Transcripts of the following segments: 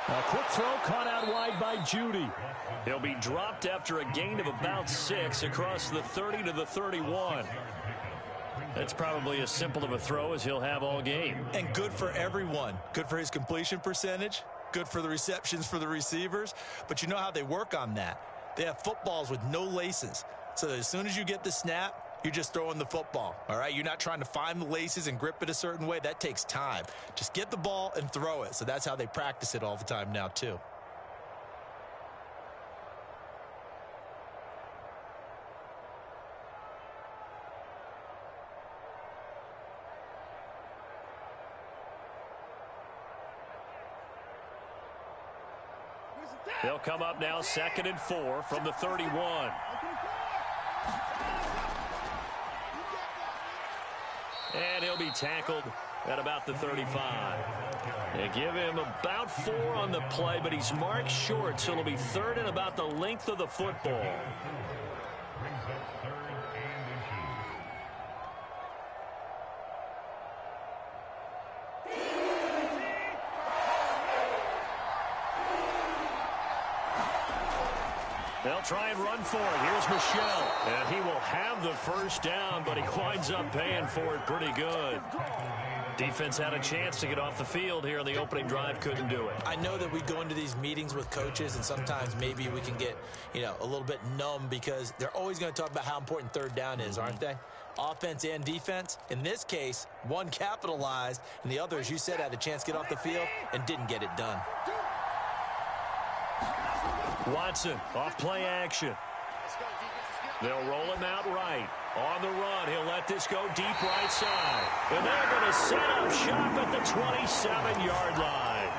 A quick throw caught out wide by Judy. He'll be dropped after a gain of about 6 across the 30 to the 31. That's probably as simple of a throw as he'll have all game. And good for everyone. Good for his completion percentage. Good for the receptions for the receivers. But you know how they work on that. They have footballs with no laces. So that as soon as you get the snap, you're just throwing the football, all right? You're not trying to find the laces and grip it a certain way. That takes time. Just get the ball and throw it. So that's how they practice it all the time now, too. They'll come up now 2nd and 4 from the 31. And he'll be tackled at about the 35. They give him about 4 on the play, but he's marked short, so it'll be 3rd and about the length of the football. They'll try and run for it. Here's Michelle. And he will have the first down, but he winds up paying for it pretty good. Defense had a chance to get off the field here on the opening drive. Couldn't do it. I know that we go into these meetings with coaches, and sometimes maybe we can get, a little bit numb because they're always going to talk about how important 3rd down is, aren't they? Offense and defense. In this case, one capitalized, and the other, as you said, had a chance to get off the field and didn't get it done. Watson off play action. They'll roll him out right. On the run, he'll let this go deep right side. And they're going to set up shop at the 27-yard line.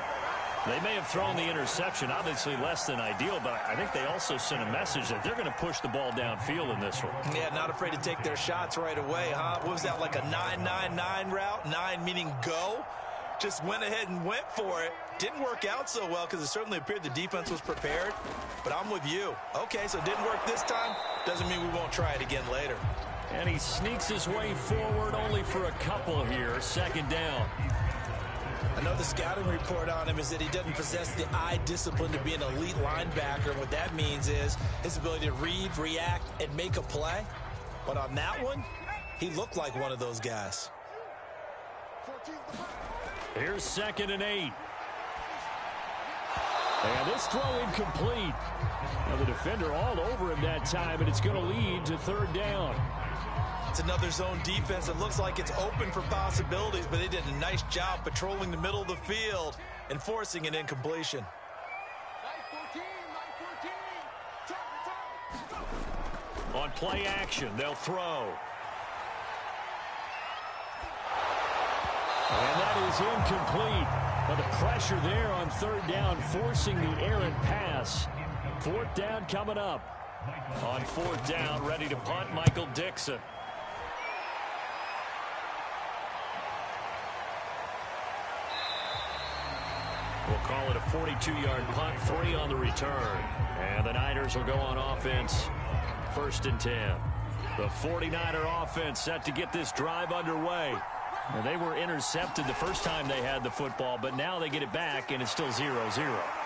They may have thrown the interception, obviously less than ideal, but I think they also sent a message that they're going to push the ball downfield in this one. Yeah, not afraid to take their shots right away, huh? What was that, like a 9-9-9 route? 9 meaning go? Just went ahead and went for it. Didn't work out so well because it certainly appeared the defense was prepared. But I'm with you. Okay, so it didn't work this time. Doesn't mean we won't try it again later. And he sneaks his way forward only for a couple here. 2nd down. I know the scouting report on him is that he doesn't possess the eye discipline to be an elite linebacker. What that means is his ability to read, react, and make a play. But on that one, he looked like one of those guys. Here's 2nd and 8. And this throw incomplete. Now the defender all over him that time, and it's going to lead to 3rd down. It's another zone defense. It looks like it's open for possibilities, but they did a nice job patrolling the middle of the field and forcing an incompletion. On play action, they'll throw. And that is incomplete. But the pressure there on 3rd down, forcing the errant pass. 4th down coming up. On 4th down, ready to punt, Michael Dixon. We'll call it a 42-yard punt, 3 on the return. And the Niners will go on offense, 1st and 10. The 49er offense set to get this drive underway. And they were intercepted the first time they had the football, but now they get it back, and it's still 0-0.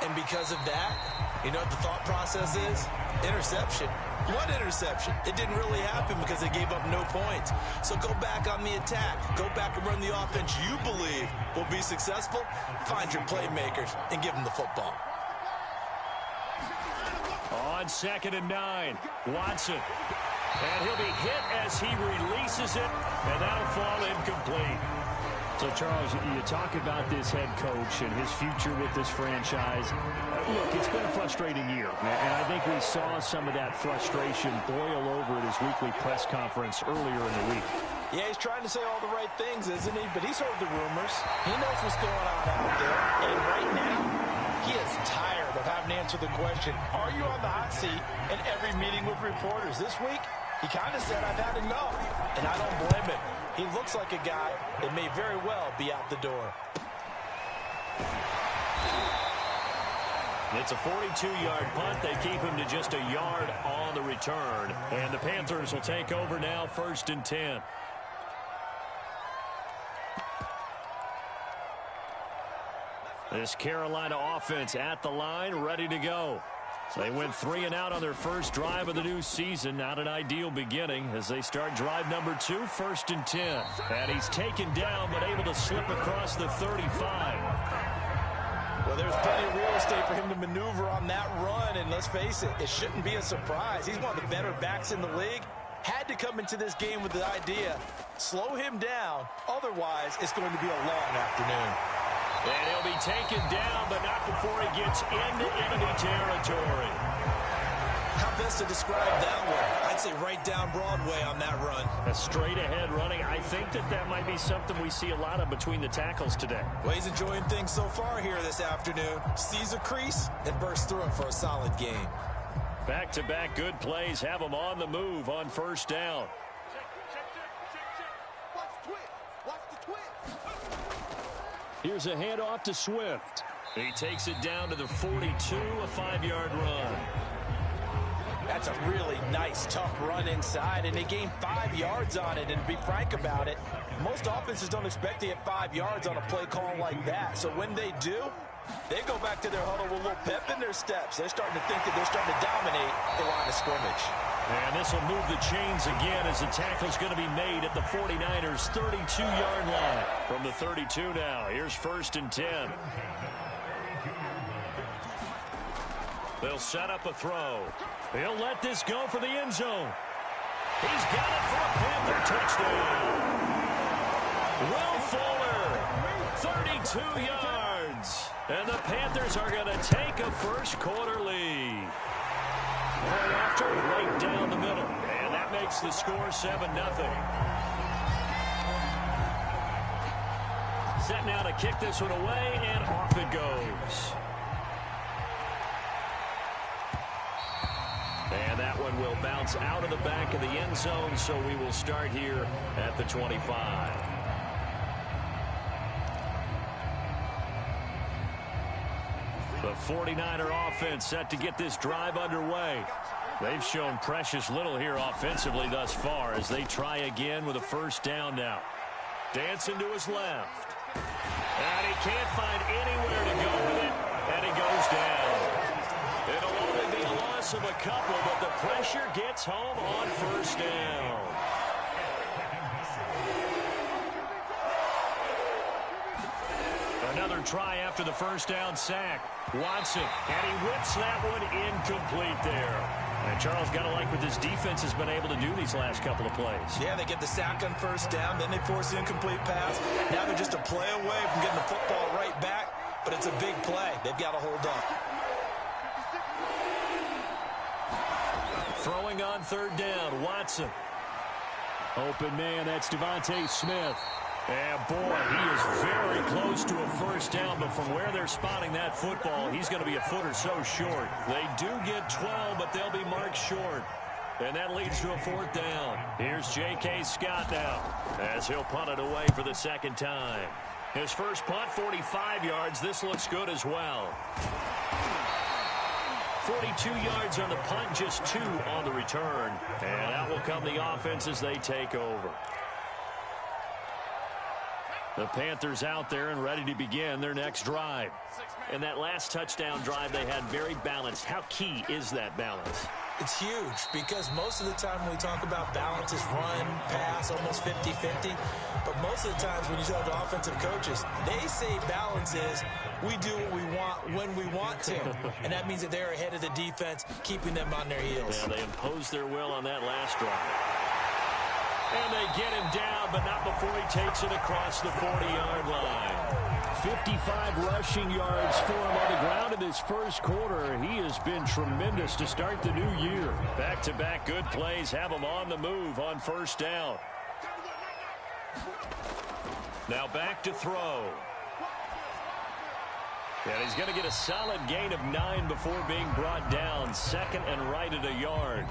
And because of that, you know what the thought process is? Interception. What interception? It didn't really happen because they gave up no points. So go back on the attack. Go back and run the offense you believe will be successful. Find your playmakers and give them the football. On 2nd and 9, Watson. And he'll be hit as he releases it, and that'll fall incomplete. So, Charles, you talk about this head coach and his future with this franchise. Look, it's been a frustrating year, and I think we saw some of that frustration boil over at his weekly press conference earlier in the week. Yeah, he's trying to say all the right things, isn't he? But he's heard the rumors. He knows what's going on out there. And right now, he is tired of having to answer the question, are you on the hot seat in every meeting with reporters? This week, he kind of said, I've had enough, and I don't blame him. He looks like a guy that may very well be out the door. It's a 42-yard punt. They keep him to just a yard on the return. And the Panthers will take over now, 1st and 10. This Carolina offense at the line, ready to go. They went 3 and out on their first drive of the new season. Not an ideal beginning as they start drive number 2, 1st and 10. And he's taken down but able to slip across the 35. Well, there's plenty of real estate for him to maneuver on that run. And let's face it, it shouldn't be a surprise. He's one of the better backs in the league. Had to come into this game with the idea, slow him down. Otherwise, it's going to be a long afternoon. And he'll be taken down, but not before he gets into enemy territory. How best to describe that one? I'd say right down Broadway on that run. A straight-ahead running. I think that might be something we see a lot of between the tackles today. Well, he's enjoying things so far here this afternoon. Sees a crease and bursts through it for a solid game. Back-to-back good plays have him on the move on 1st down. Here's a handoff to Swift. He takes it down to the 42, a 5-yard run. That's a really nice, tough run inside, and they gained 5 yards on it. And to be frank about it, most offenses don't expect to get 5 yards on a play call like that. So when they do, they go back to their huddle with a little pep in their steps. They're starting to think that they're starting to dominate the line of scrimmage. And this will move the chains again as the tackle's going to be made at the 49ers' 32-yard line. From the 32 now, here's 1st and 10. They'll set up a throw. He'll let this go for the end zone. He's got it for a Panther touchdown. Will Fuller, 32 yards. And the Panthers are going to take a first-quarter lead. Right after, right down the middle. And that makes the score 7-0. Set now to kick this one away, and off it goes. And that one will bounce out of the back of the end zone, so we will start here at the 25. The 49er offense set to get this drive underway. They've shown precious little here offensively thus far as they try again with a 1st down now. Dancing to his left. And he can't find anywhere to go with it, and he goes down. It'll only be a loss of a couple, but the pressure gets home on 1st down. Another try after the 1st down sack. Watson, and he whips that one incomplete there. And Charles, got to like what this defense has been able to do these last couple of plays. Yeah, they get the sack on 1st down, then they force the incomplete pass. Now they're just a play away from getting the football right back, but it's a big play. They've got to hold up. Throwing on 3rd down, Watson. Open man, that's Devontae Smith. And boy, he is very close to a 1st down, but from where they're spotting that football, he's going to be a foot or so short. They do get 12, but they'll be marked short. And that leads to a 4th down. Here's J.K. Scott now as he'll punt it away for the 2nd time. His first punt, 45 yards. This looks good as well. 42 yards on the punt, just 2 on the return. And out will come the offense as they take over. The Panthers out there and ready to begin their next drive. And that last touchdown drive they had very balanced. How key is that balance? It's huge because most of the time when we talk about balance is run, pass, almost 50-50. But most of the times when you talk to offensive coaches, they say balance is we do what we want when we want to. And that means that they're ahead of the defense, keeping them on their heels. Yeah, they imposed their will on that last drive. And they get him down, but not before he takes it across the 40-yard line. 55 rushing yards for him on the ground in this first quarter. He has been tremendous to start the new year. Back-to-back good plays have him on the move on 1st down. Now back to throw. And he's going to get a solid gain of 9 before being brought down. 2nd and right at a yard.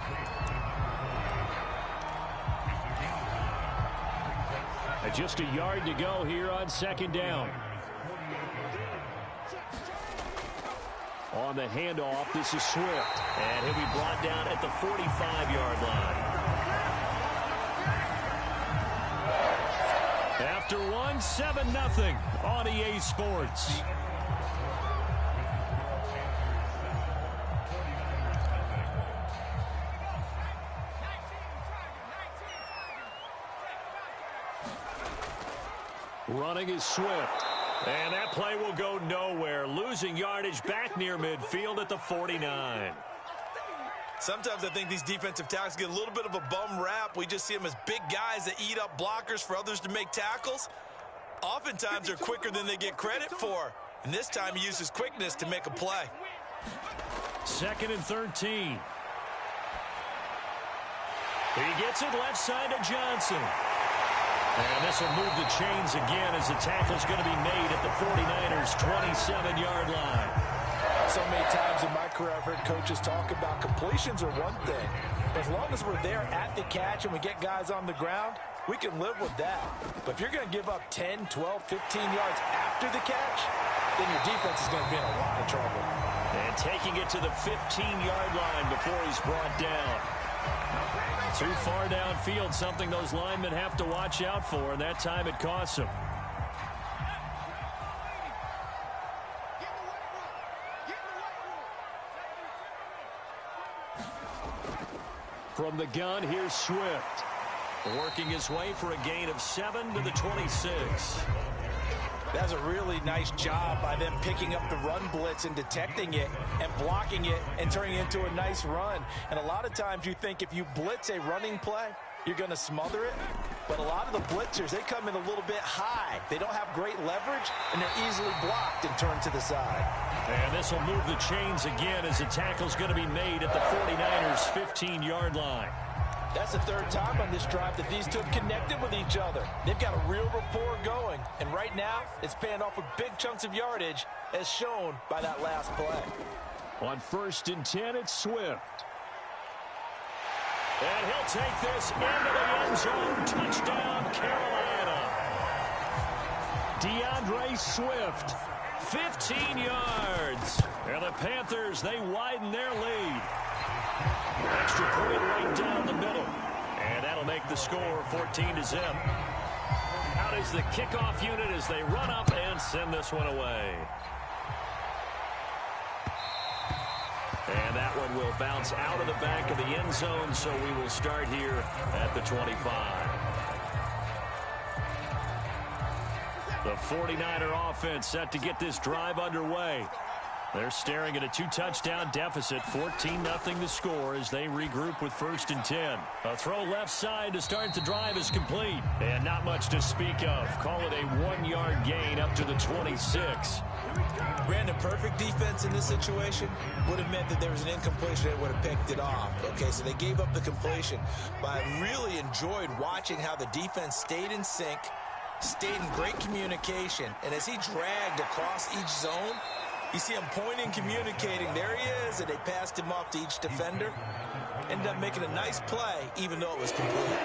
Just a yard to go here on 2nd down. On the handoff, this is Swift. And he'll be brought down at the 45-yard line. After one, 7-0 on EA Sports. Running is Swift. And that play will go nowhere. Losing yardage back near midfield at the 49. Sometimes I think these defensive tackles get a little bit of a bum rap. We just see them as big guys that eat up blockers for others to make tackles. Oftentimes they're quicker than they get credit for. And this time he uses quickness to make a play. 2nd and 13. He gets it left side to Johnson. And this will move the chains again as the tackle's going to be made at the 49ers' 27-yard line. So many times in my career, I've heard coaches talk about completions are one thing. As long as we're there at the catch and we get guys on the ground, we can live with that. But if you're going to give up 10, 12, 15 yards after the catch, then your defense is going to be in a lot of trouble. And taking it to the 15-yard line before he's brought down. Too far downfield, something those linemen have to watch out for, and that time it costs them. From the gun, here's Swift. Working his way for a gain of 7 to the 26. That's a really nice job by them picking up the run blitz and detecting it and blocking it and turning it into a nice run. And a lot of times you think if you blitz a running play, you're going to smother it. But a lot of the blitzers, they come in a little bit high. They don't have great leverage, and they're easily blocked and turned to the side. And this will move the chains again as the tackle's going to be made at the 49ers' 15-yard line. That's the third time on this drive that these two have connected with each other. They've got a real rapport going. And right now, it's paying off with big chunks of yardage, as shown by that last play. On 1st and 10, it's Swift. And he'll take this into the end zone. Touchdown, Carolina. DeAndre Swift, 15 yards. And the Panthers, they widen their lead. Extra point right down the middle. And that'll make the score 14-0. Out is the kickoff unit as they run up and send this one away. And that one will bounce out of the back of the end zone, so we will start here at the 25. The 49er offense set to get this drive underway. They're staring at a 2-touchdown deficit, 14-0 the score as they regroup with 1st and 10. A throw left side to start the drive is complete. And not much to speak of. Call it a 1-yard gain up to the 26. Brandon, perfect defense in this situation would have meant that there was an incompletion that would have picked it off. Okay, so they gave up the completion. But I really enjoyed watching how the defense stayed in sync, stayed in great communication, and as he dragged across each zone, you see him pointing, communicating. There he is, and they passed him off to each defender. Ended up making a nice play, even though it was complete.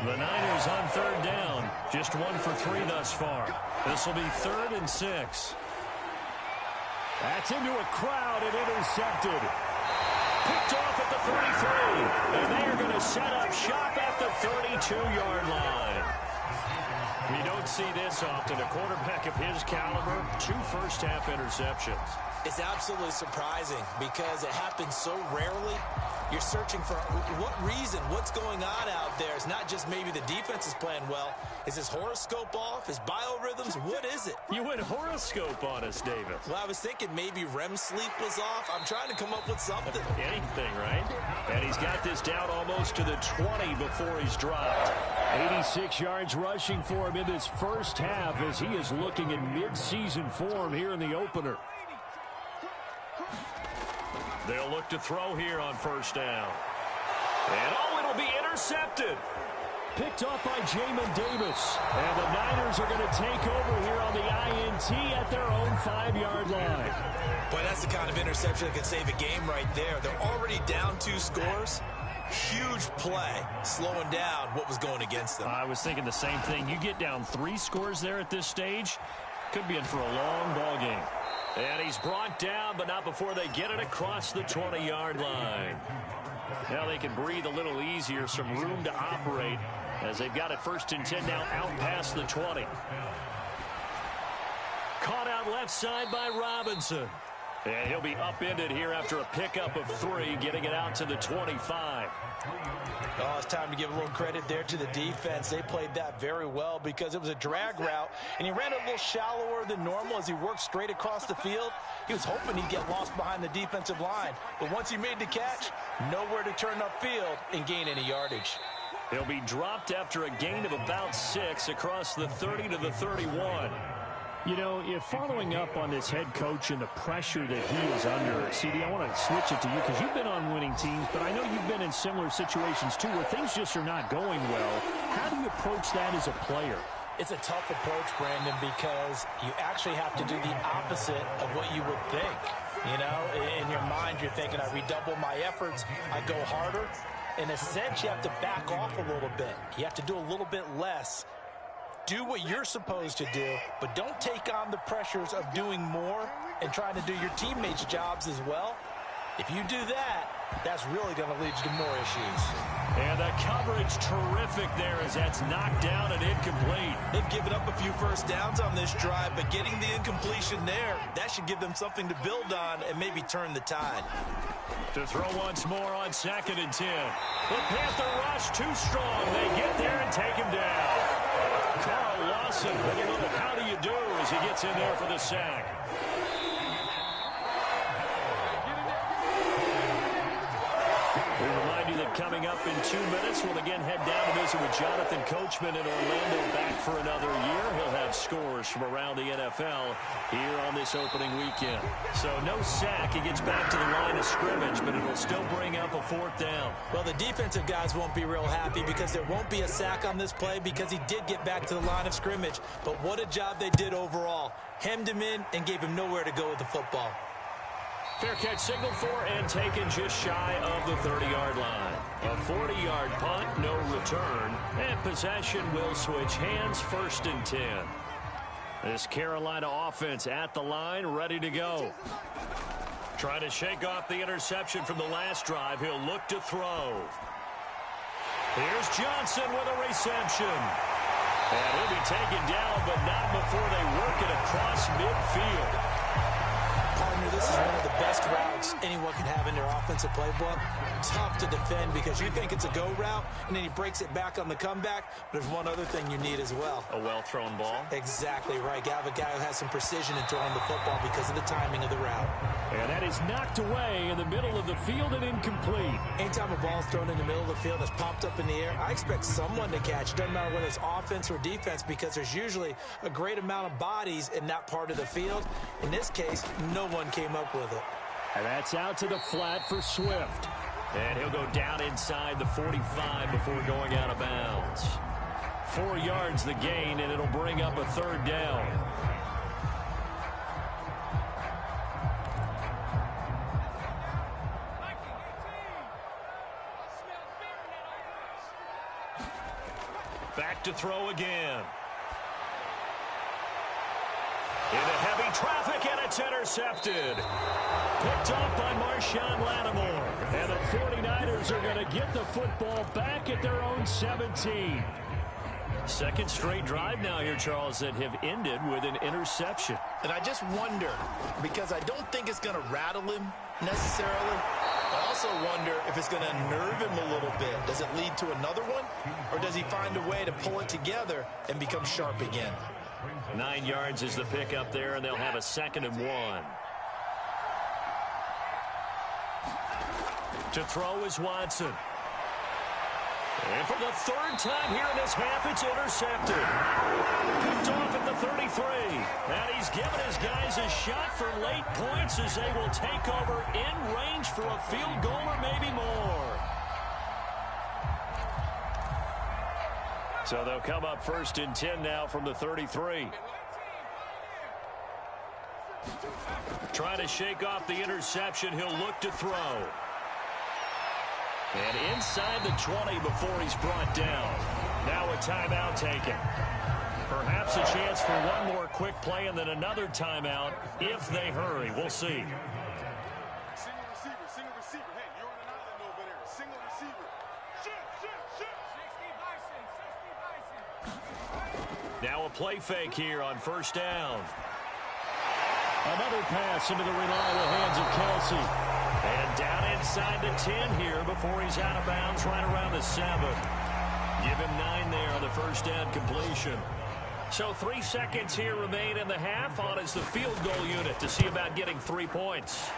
The Niners on 3rd down. Just 1 for 3 thus far. This will be 3rd and 6. That's into a crowd and intercepted. Picked off at the 33. And they are going to set up shop at the 32-yard line. We don't see this often. A quarterback of his caliber, 2 first-half interceptions. It's absolutely surprising because it happens so rarely. You're searching for what reason, what's going on out there. It's not just maybe the defense is playing well. Is his horoscope off? His biorhythms? What is it? You went horoscope on us, David. Well, I was thinking maybe REM sleep was off. I'm trying to come up with something. Anything, right? And he's got this down almost to the 20 before he's dropped. 86 yards rushing for him in this first half as he is looking in mid-season form here in the opener. They'll look to throw here on 1st down. And it'll be intercepted. Picked off by Jamin Davis. And the Niners are going to take over here on the INT at their own 5-yard line. Boy, that's the kind of interception that can save a game right there. They're already down 2 scores. Huge play, slowing down what was going against them. I was thinking the same thing. You get down 3 scores there at this stage, could be in for a long ball game. And he's brought down, but not before they get it across the 20-yard line. Now they can breathe a little easier, some room to operate as they've got it 1st and 10 now out past the 20. Caught out left side by Robinson. And he'll be upended here after a pickup of 3, getting it out to the 25. Oh, it's time to give a little credit there to the defense. They played that very well because it was a drag route, and he ran it a little shallower than normal as he worked straight across the field. He was hoping he'd get lost behind the defensive line, but once he made the catch, nowhere to turn upfield and gain any yardage. He'll be dropped after a gain of about 6 across the 30 to the 31. You know, if following up on this head coach and the pressure that he is under, CD, I want to switch it to you because you've been on winning teams, but I know you've been in similar situations too where things just are not going well. How do you approach that as a player? It's a tough approach, Brandon, because you actually have to do the opposite of what you would think. You know, in your mind, you're thinking, I redouble my efforts, I go harder. In a sense, you have to back off a little bit. You have to do a little bit less. Do what you're supposed to do, but don't take on the pressures of doing more and trying to do your teammates' jobs as well. If you do that, that's really going to lead you to more issues. And the coverage terrific there as that's knocked down and incomplete. They've given up a few first downs on this drive, but getting the incompletion there, that should give them something to build on and maybe turn the tide. To throw once more on 2nd and 10. The Panther rush too strong. They get there and take him down. Carl Lawson with a little how do you do as he gets in there for the sack. We remind you that coming up in 2 minutes, we'll again head down to visit with Jonathan Coachman in Orlando, back for another year. He'll have scores from around the NFL here on this opening weekend. So no sack. He gets back to the line of scrimmage, but it'll still bring up a 4th down. Well, the defensive guys won't be real happy because there won't be a sack on this play because he did get back to the line of scrimmage. But what a job they did overall. Hemmed him in and gave him nowhere to go with the football. Fair catch signaled for and taken just shy of the 30-yard line. A 40-yard punt, no return, and possession will switch hands, 1st and 10. This Carolina offense at the line, ready to go. Trying to shake off the interception from the last drive. He'll look to throw. Here's Johnson with a reception. And he'll be taken down, but not before they work it across midfield. Partner, this is one of the best routes anyone can have in their offensive playbook. Tough to defend because you think it's a go route, and then he breaks it back on the comeback. But there's one other thing you need as well. A well-thrown ball. Exactly right. You have a guy who has some precision in throwing the football because of the timing of the route. And that is knocked away in the middle of the field and incomplete. Anytime a ball's thrown in the middle of the field and it's popped up in the air, I expect someone to catch. Doesn't matter whether it's offense or defense because there's usually a great amount of bodies in that part of the field. In this case, no one came up with it. And that's out to the flat for Swift. And he'll go down inside the 45 before going out of bounds. 4 yards the gain, and it'll bring up a 3rd down. Back to throw again. Into heavy traffic, and it's intercepted. Picked off by Marshawn Lattimore. And the 49ers are going to get the football back at their own 17. 2nd straight drive now here, Charles, that have ended with an interception. And I just wonder, because I don't think it's going to rattle him necessarily. I also wonder if it's going to unnerve him a little bit. Does it lead to another one? Or does he find a way to pull it together and become sharp again? 9 yards is the pickup there, and they'll have a 2nd and 1. To throw is Watson. And for the 3rd time here in this half, it's intercepted. Picked off at the 33. And he's given his guys a shot for late points as they will take over in range for a field goal or maybe more. So they'll come up 1st and 10 now from the 33. Trying to shake off the interception. He'll look to throw. And inside the 20 before he's brought down. Now a timeout taken. Perhaps a chance for one more quick play and then another timeout if they hurry. We'll see. Single receiver. Hey, you're on an island over there. Single receiver. Shit. 60 Bison. Now a play fake here on 1st down. Another pass into the reliable hands of Kelsey. And down inside the 10 here before he's out of bounds right around the 7. Give him 9 there on the first down completion. So 3 seconds here remain in the half. On is the field goal unit to see about getting 3 points.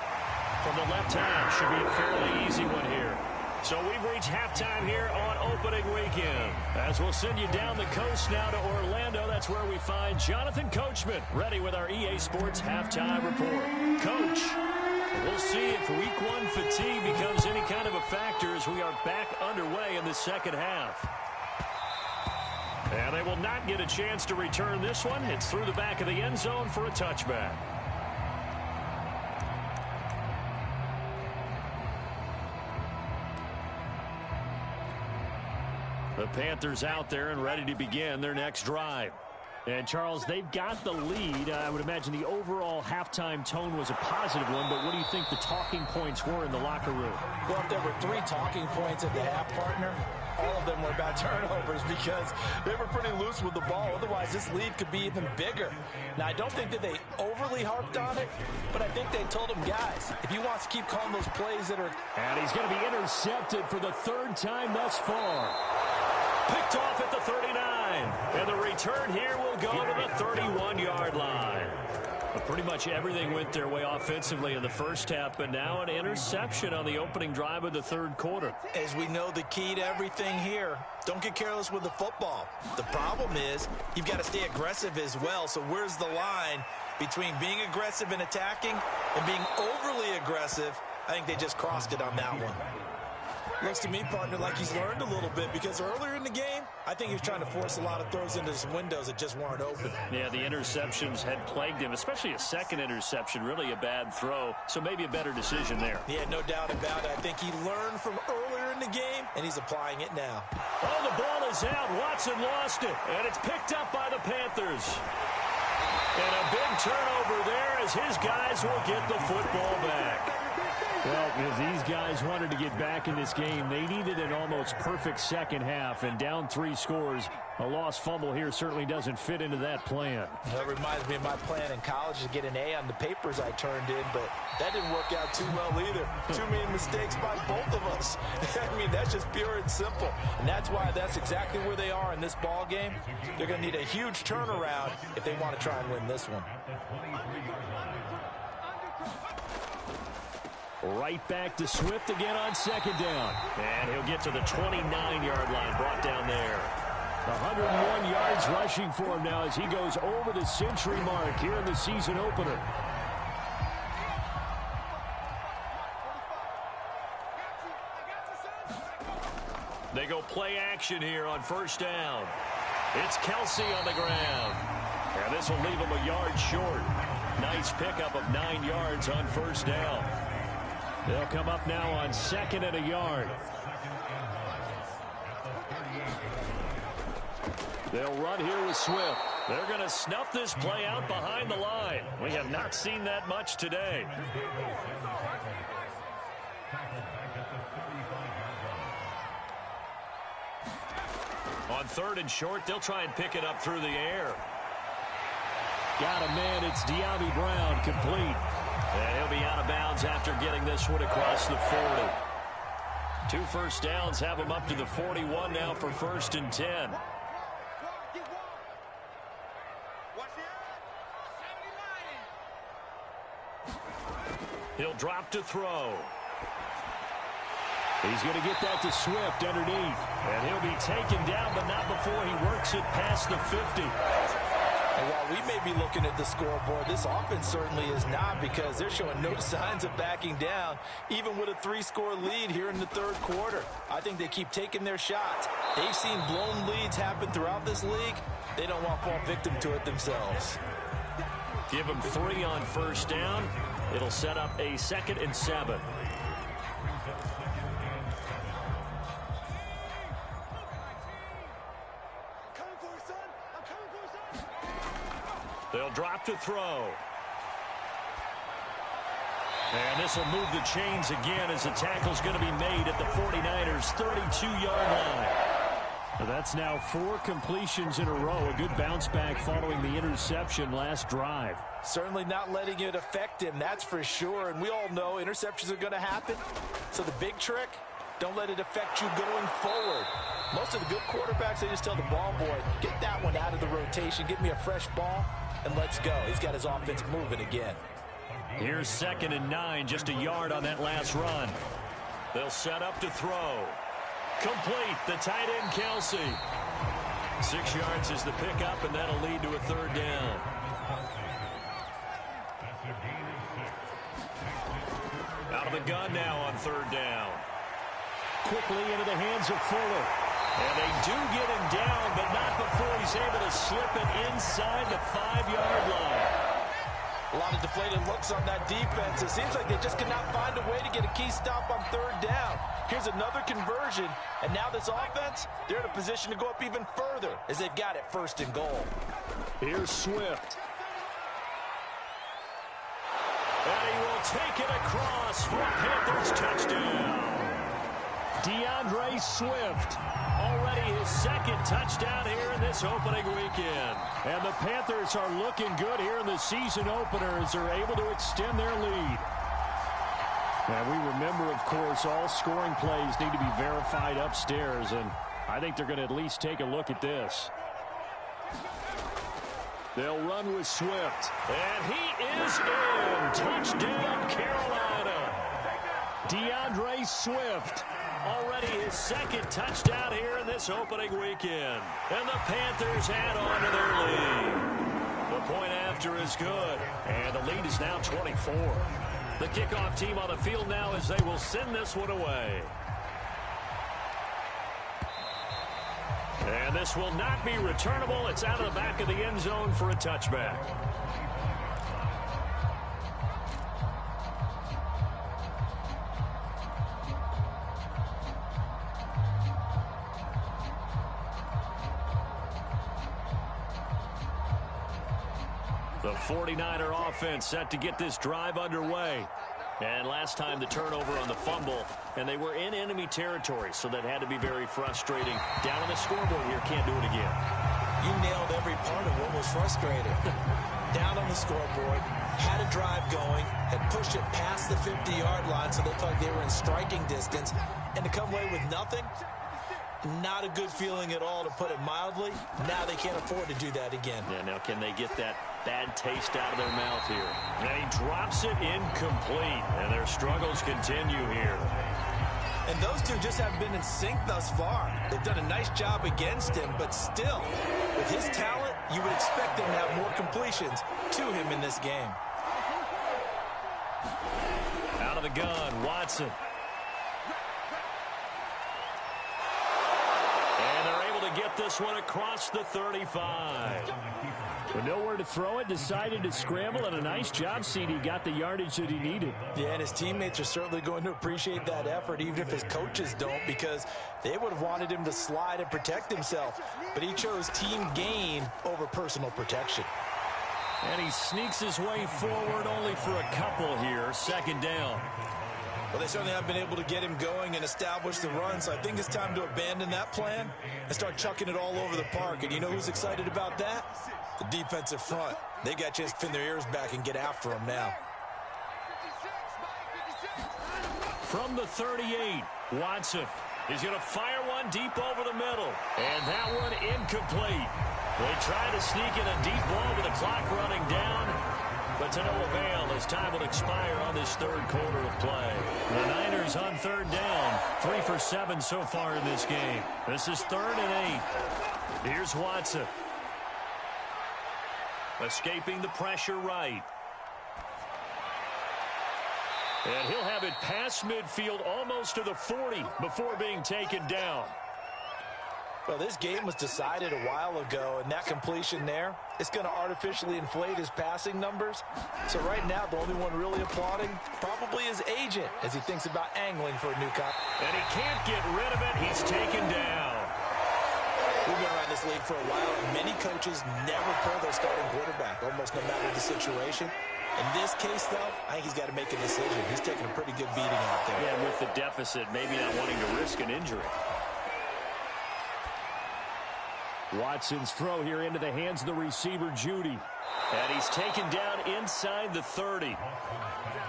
From the left half, should be a fairly easy one here. So we've reached halftime here on opening weekend. As we'll send you down the coast now to Orlando, that's where we find Jonathan Coachman, ready with our EA Sports halftime report. Coach, we'll see if Week 1 fatigue becomes any kind of a factor as we are back underway in the second half. And they will not get a chance to return this one. It's through the back of the end zone for a touchback. The Panthers out there and ready to begin their next drive. And, Charles, they've got the lead. I would imagine the overall halftime tone was a positive one, but what do you think the talking points were in the locker room? Well, if there were 3 talking points at the half, partner, all of them were about turnovers because they were pretty loose with the ball. Otherwise, this lead could be even bigger. Now, I don't think that they overly harped on it, but I think they told them, guys, if he wants to keep calling those plays that are... And he's going to be intercepted for the 3rd time thus far. Picked off at the 39. And the return here will go to the 31-yard line. But pretty much everything went their way offensively in the first half, but now an interception on the opening drive of the 3rd quarter. As we know, the key to everything here, don't get careless with the football. The problem is you've got to stay aggressive as well. So where's the line between being aggressive and attacking and being overly aggressive? I think they just crossed it on that one. Looks to me, partner, like he's learned a little bit because earlier in the game, I think he was trying to force a lot of throws into some windows that just weren't open. Yeah, the interceptions had plagued him, especially a second interception, really a bad throw. So maybe a better decision there. Yeah, no doubt about it. I think he learned from earlier in the game, and he's applying it now. Oh, the ball is out. Watson lost it, and it's picked up by the Panthers. And a big turnover there as his guys will get the football back. Well, if these guys wanted to get back in this game, they needed an almost perfect second half, and down 3 scores. A lost fumble here certainly doesn't fit into that plan. That reminds me of my plan in college to get an A on the papers I turned in, but that didn't work out too well either. Too many mistakes by both of us. I mean, that's just pure and simple. And that's why that's exactly where they are in this ball game. They're going to need a huge turnaround if they want to try and win this one. Right back to Swift again on 2nd down. And he'll get to the 29-yard line, brought down there. 101 yards rushing for him now as he goes over the century mark here in the season opener. They go play action here on 1st down. It's Kelsey on the ground. And this will leave him a yard short. Nice pickup of 9 yards on 1st down. They'll come up now on 2nd and a yard. They'll run here with Swift. They're going to snuff this play out behind the line. We have not seen that much today. On 3rd and short, they'll try and pick it up through the air. Got a man. It's De'Ami Brown, complete. And he'll be out of bounds after getting this one across the 40. 2 first downs have him up to the 41 now for 1st and 10. He'll drop to throw. He's going to get that to Swift underneath. And he'll be taken down, but not before he works it past the 50. And while we may be looking at the scoreboard, this offense certainly is not, because they're showing no signs of backing down, even with a 3-score lead here in the 3rd quarter. I think they keep taking their shots. They've seen blown leads happen throughout this league. They don't want to fall victim to it themselves. Give them 3 on 1st down. It'll set up a 2nd and 7. They'll drop to throw. And this will move the chains again as the tackle's going to be made at the 49ers' 32-yard line. That's now 4 completions in a row. A good bounce back following the interception last drive. Certainly not letting it affect him, that's for sure. And we all know interceptions are going to happen. So the big trick, don't let it affect you going forward. Most of the good quarterbacks, they just tell the ball boy, get that one out of the rotation, get me a fresh ball, and let's go. He's got his offense moving again. Here's 2nd and 9, just a yard on that last run. They'll set up to throw. Complete, the tight end, Kelsey. 6 yards is the pickup, and that'll lead to a 3rd down. Out of the gun now on 3rd down. Quickly into the hands of Fuller. And they do get him down, but not before he's able to slip it inside the 5-yard line. A lot of deflated looks on that defense. It seems like they just cannot find a way to get a key stop on 3rd down. Here's another conversion, and now this offense, they're in a position to go up even further as they've got it 1st and goal. Here's Swift. And he will take it across for a Panthers touchdown. DeAndre Swift, already his 2nd touchdown here in this opening weekend. And the Panthers are looking good here in the season opener as they're able to extend their lead. And we remember, of course, all scoring plays need to be verified upstairs, and I think they're going to at least take a look at this. They'll run with Swift. And he is in. Touchdown, Carolina. DeAndre Swift. Already his 2nd touchdown here in this opening weekend. And the Panthers add on to their lead. The point after is good. And the lead is now 24. The kickoff team on the field now as they will send this one away. And this will not be returnable. It's out of the back of the end zone for a touchback. The 49er offense set to get this drive underway. And last time the turnover on the fumble, and they were in enemy territory, so that had to be very frustrating. Down on the scoreboard here, can't do it again. You nailed every part of what was frustrating. Down on the scoreboard, had a drive going, had pushed it past the 50-yard line, so they looked like they were in striking distance, and to come away with nothing, not a good feeling at all, to put it mildly. Now they can't afford to do that again. Yeah, now can they get that bad taste out of their mouth here? And he drops it incomplete, and their struggles continue here. And those two just haven't been in sync thus far. They've done a nice job against him, but still, with his talent, you would expect him to have more completions to him in this game. Out of the gun, Watson. And they're able to get this one across the 35. With nowhere to throw it, decided to scramble, and a nice job, CD. Got the yardage that he needed. Yeah, and his teammates are certainly going to appreciate that effort, even if his coaches don't, because they would have wanted him to slide and protect himself. But he chose team gain over personal protection. And he sneaks his way forward only for a couple here. 2nd down. Well, they certainly have been able to get him going and establish the run, so I think it's time to abandon that plan and start chucking it all over the park. And you know who's excited about that? The defensive front. They got a chance to pin their ears back and get after him now. From the 38, Watson is going to fire one deep over the middle. And that one incomplete. They try to sneak in a deep ball with the clock running down, but to no avail as time will expire on this 3rd quarter of play. The Niners on 3rd down, 3 for 7 so far in this game. This is 3rd and 8. Here's Watson. Escaping the pressure right. And he'll have it past midfield almost to the 40 before being taken down. Well, this game was decided a while ago, and that completion there, it's going to artificially inflate his passing numbers. So right now, the only one really applauding probably his agent as he thinks about angling for a new cop. And he can't get rid of it. He's taken down. We've been around this league for a while, and many coaches never pull their starting quarterback, almost no matter the situation. In this case, though, I think he's got to make a decision. He's taking a pretty good beating out there. Yeah, with the deficit, maybe not wanting to risk an injury. Watson's throw here into the hands of the receiver, Judy. And he's taken down inside the 30.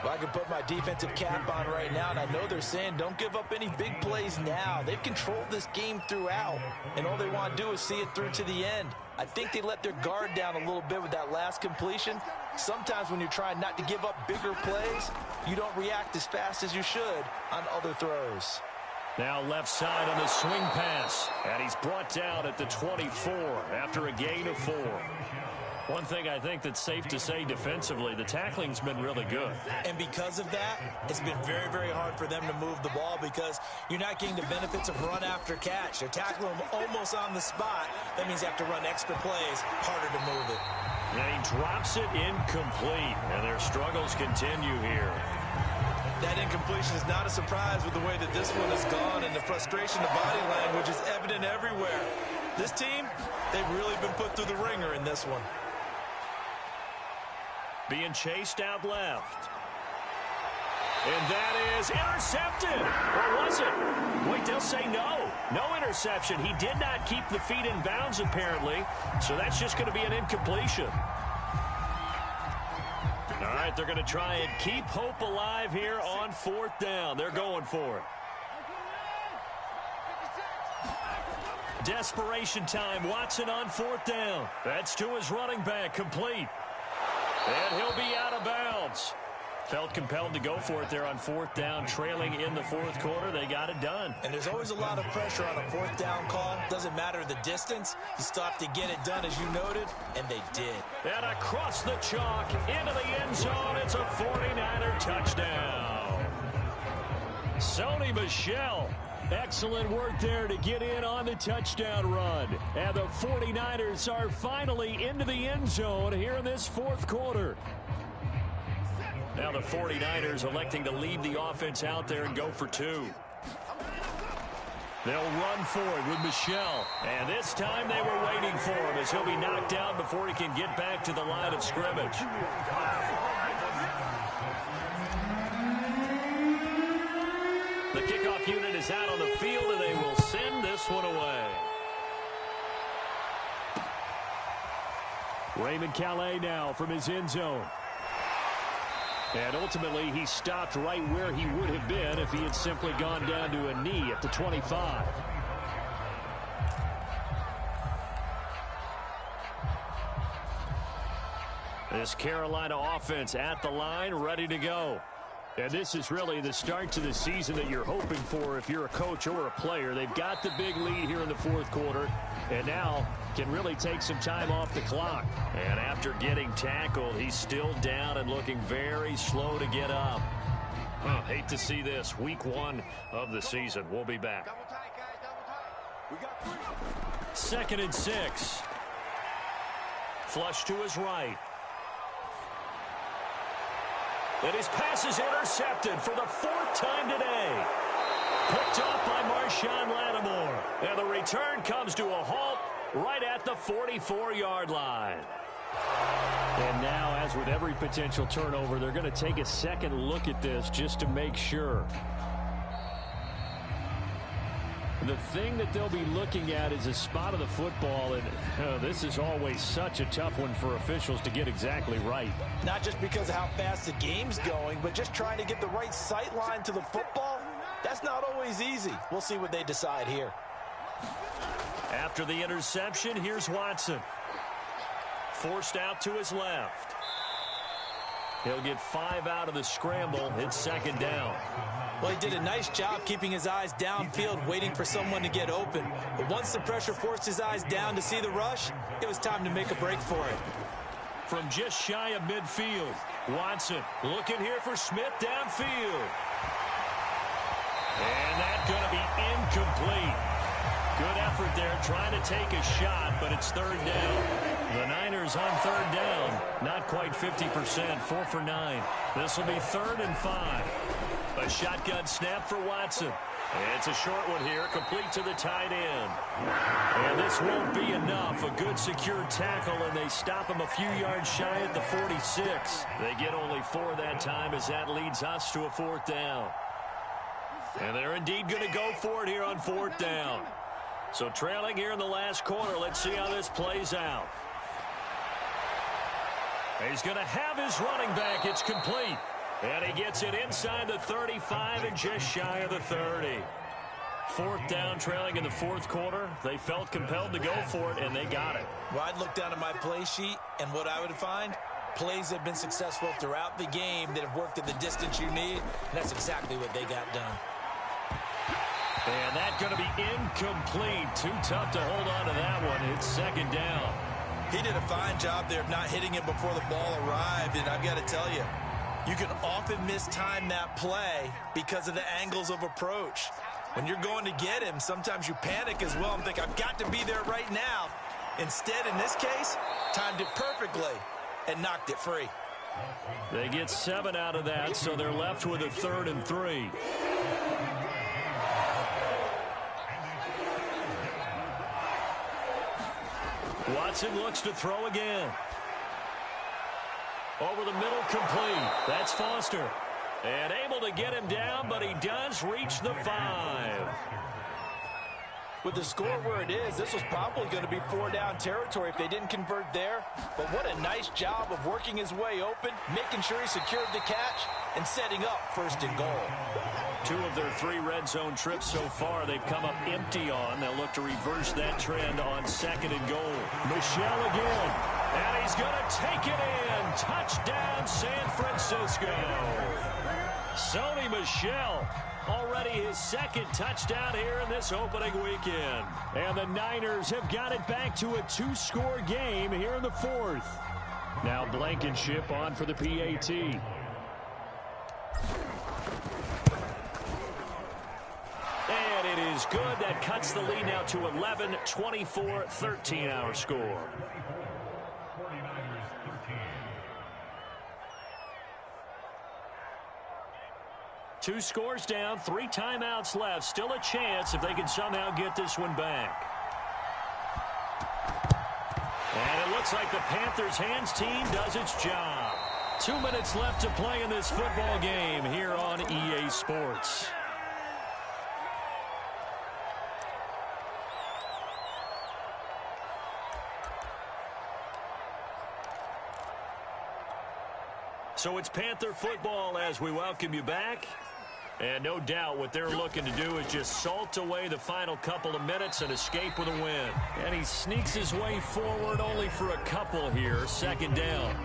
Well, I can put my defensive cap on right now, and I know they're saying don't give up any big plays now. They've controlled this game throughout, and all they want to do is see it through to the end. I think they let their guard down a little bit with that last completion. Sometimes when you're trying not to give up bigger plays, you don't react as fast as you should on other throws. Now left side on the swing pass, and he's brought down at the 24 after a gain of 4. One thing I think that's safe to say defensively, the tackling's been really good. And because of that, it's been very, very hard for them to move the ball because you're not getting the benefits of run after catch. They're tackling them almost on the spot. That means you have to run extra plays, harder to move it. And he drops it incomplete, and their struggles continue here. That incompletion is not a surprise with the way that this one has gone, and the frustration of body language is evident everywhere. This team, they've really been put through the ringer in this one. Being chased out left. And that is intercepted. Or was it? Wait, they'll say no. No interception. He did not keep the feet in bounds, apparently. So that's just going to be an incompletion. All right, they're going to try and keep hope alive here on 4th down. They're going for it. Desperation time. Watson on 4th down. That's to his running back. Complete. And he'll be out of bounds. Felt compelled to go for it there on 4th down, trailing in the 4th quarter. They got it done. And there's always a lot of pressure on a 4th down call. Doesn't matter the distance. You still have to get it done, as you noted, and they did. And across the chalk, into the end zone, it's a 49er touchdown. Sony Michel. Excellent work there to get in on the touchdown run. And the 49ers are finally into the end zone here in this 4th quarter. Now the 49ers electing to leave the offense out there and go for 2. They'll run for it with Michel. And this time they were waiting for him as he'll be knocked down before he can get back to the line of scrimmage. The kickoff unit is out on the field, and they will send this one away. Raymond Calais now from his end zone. And ultimately, he stopped right where he would have been if he had simply gone down to a knee at the 25. This Carolina offense at the line, ready to go. And this is really the start to the season that you're hoping for if you're a coach or a player. They've got the big lead here in the 4th quarter, and now can really take some time off the clock. And after getting tackled, he's still down and looking very slow to get up. Hate to see this. Week 1 of the season. We'll be back. Double tight, guys, double tight. We got 3. 2nd and 6. Flush to his right. And his pass is intercepted for the 4th time today. Picked off by Marshawn Lattimore. And the return comes to a halt right at the 44-yard line. And now, as with every potential turnover, they're going to take a second look at this just to make sure. The thing that they'll be looking at is a spot of the football, and this is always such a tough one for officials to get exactly right. Not just because of how fast the game's going, but just trying to get the right sight line to the football. That's not always easy. We'll see what they decide here. After the interception, here's Watson. Forced out to his left. He'll get 5 out of the scramble. It's 2nd down. Well, he did a nice job keeping his eyes downfield, waiting for someone to get open. But once the pressure forced his eyes down to see the rush, it was time to make a break for it. From just shy of midfield, Watson looking here for Smith downfield. And that's going to be incomplete. Good effort there trying to take a shot, but it's 3rd down. The Niners on 3rd down. Not quite 50%, 4 for 9. This will be 3rd and 5. A shotgun snap for Watson. And it's a short one here, complete to the tight end. And this won't be enough. A good secure tackle, and they stop him a few yards shy at the 46. They get only 4 that time as that leads us to a 4th down. And they're indeed going to go for it here on 4th down. So trailing here in the last quarter. Let's see how this plays out. He's going to have his running back. It's complete. And he gets it inside the 35 and just shy of the 30. Fourth down, trailing in the fourth quarter. They felt compelled to go for it, and they got it. Well, I'd look down at my play sheet, and what I would find, plays have been successful throughout the game that have worked at the distance you need, and that's exactly what they got done. And that's going to be incomplete. Too tough to hold on to that one. It's second down. He did a fine job there of not hitting him before the ball arrived, and I've got to tell you, you can often mistime that play because of the angles of approach. When you're going to get him, sometimes you panic as well and think, I've got to be there right now. Instead, in this case, timed it perfectly and knocked it free. They get 7 out of that, so they're left with a 3rd and 3. Watson looks to throw again. Over the middle, complete. That's Foster. And able to get him down, but he does reach the 5. With the score where it is, this was probably going to be 4-down territory if they didn't convert there. But what a nice job of working his way open, making sure he secured the catch, and setting up 1st and goal. 2 of their 3 red zone trips so far they've come up empty on. They'll look to reverse that trend on 2nd and goal. Michel again. And he's going to take it in. Touchdown, San Francisco. Sony Michel, already his 2nd touchdown here in this opening weekend. And the Niners have got it back to a 2-score game here in the 4th. Now Blankenship on for the PAT. And it is good. That cuts the lead now to 11, 24, 13 our score. Two scores down, 3 timeouts left. Still a chance if they can somehow get this one back. And it looks like the Panthers' hands team does its job. 2 minutes left to play in this football game here on EA Sports. So it's Panther football as we welcome you back. And no doubt what they're looking to do is just salt away the final couple of minutes and escape with a win. And he sneaks his way forward only for a couple here. 2nd down.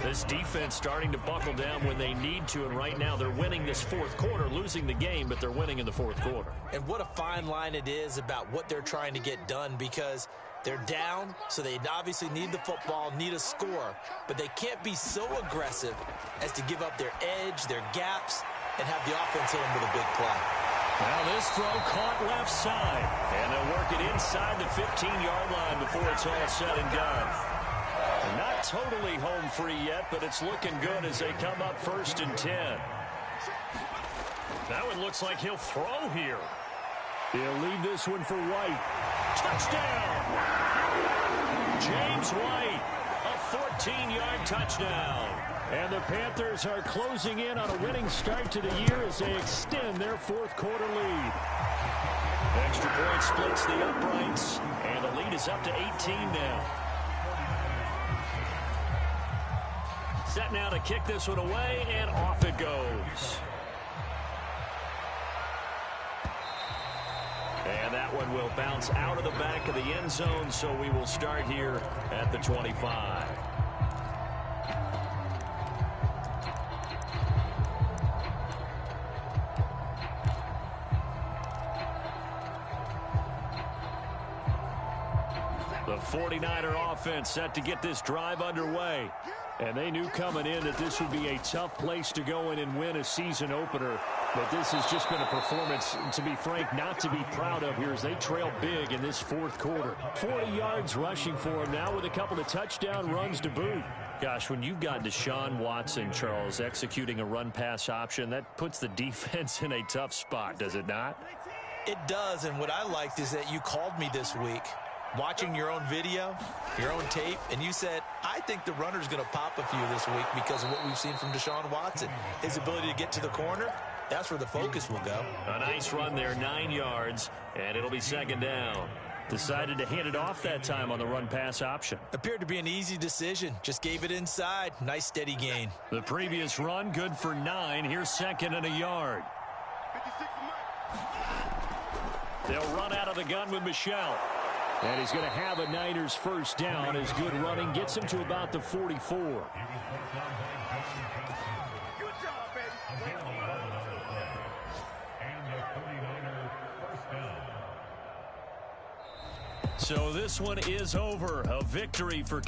This defense starting to buckle down when they need to, and right now they're winning this 4th quarter, losing the game, but they're winning in the 4th quarter. And what a fine line it is about what they're trying to get done, because they're down, so they obviously need the football, need a score, but they can't be so aggressive as to give up their edge, their gaps, and have the offense hit them with a big play. Now this throw caught left side, and they'll work it inside the 15-yard line before it's all said and done. Not totally home free yet, but it's looking good as they come up 1st and 10. That one looks like he'll throw here. He'll leave this one for White. Touchdown! James White, a 14-yard touchdown. And the Panthers are closing in on a winning start to the year as they extend their 4th quarter lead. Extra point splits the uprights, and the lead is up to 18 now. Set now to kick this one away, and off it goes. And that one will bounce out of the back of the end zone, so we will start here at the 25. The 49er offense set to get this drive underway. And they knew coming in that this would be a tough place to go in and win a season opener. But this has just been a performance, to be frank, not to be proud of here as they trail big in this 4th quarter. 40 yards rushing for them now with a couple of touchdown runs to boot. Gosh, when you've got Deshaun Watson, Charles, executing a run-pass option, that puts the defense in a tough spot, does it not? It does, and what I liked is that you called me this week, watching your own video, your own tape, and you said, I think the runner's going to pop a few this week because of what we've seen from Deshaun Watson. His ability to get to the corner that's where the focus will go. A nice run there, 9 yards, and it'll be second down. Decided to hand it off that time on the run-pass option. Appeared to be an easy decision. Just gave it inside. Nice steady gain. The previous run, good for 9. Here's second and a yard. 56 and They'll run out of the gun with Michelle. And he's going to have a Niners first down as good running gets him to about the 44. Good job, baby. So this one is over. A victory for